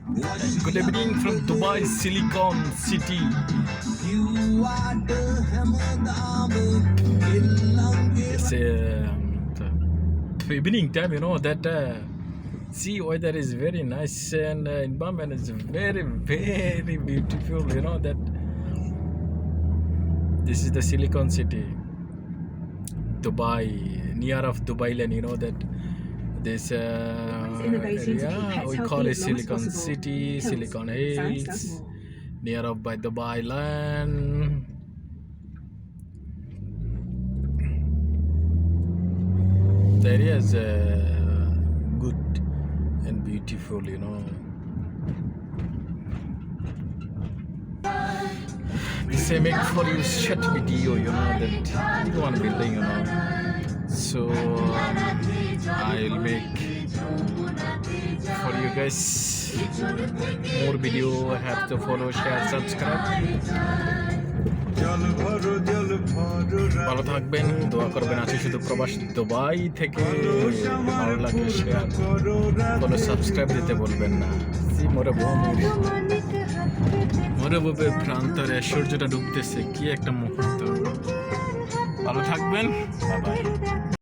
Good evening from Dubai, Silicon City. It's evening time, you know that sea weather is very nice and environment is very, very beautiful. You know that this is the Silicon City, Dubai, near of Dubai land. You know that this area we call it Silicon City, Silicon Hills, near of by Dubai land. The area is good and beautiful, you know. This I make for you short video, you know, that one building, you know. So I'll make for you guys more video. Have to follow, share, subscribe. ভালো থাকবেন, দোয়া করবেন। আছি শুধু প্রবাস Dubai থেকে। ভালো লাগলে শেয়ার, ফলো, সাবস্ক্রাইব দিতে বলবেন না। মরুভূমির প্রান্তরে সূর্যটা ডুবতেছে, কি একটা মুহূর্ত। ভালো থাকবেন, বাই বাই।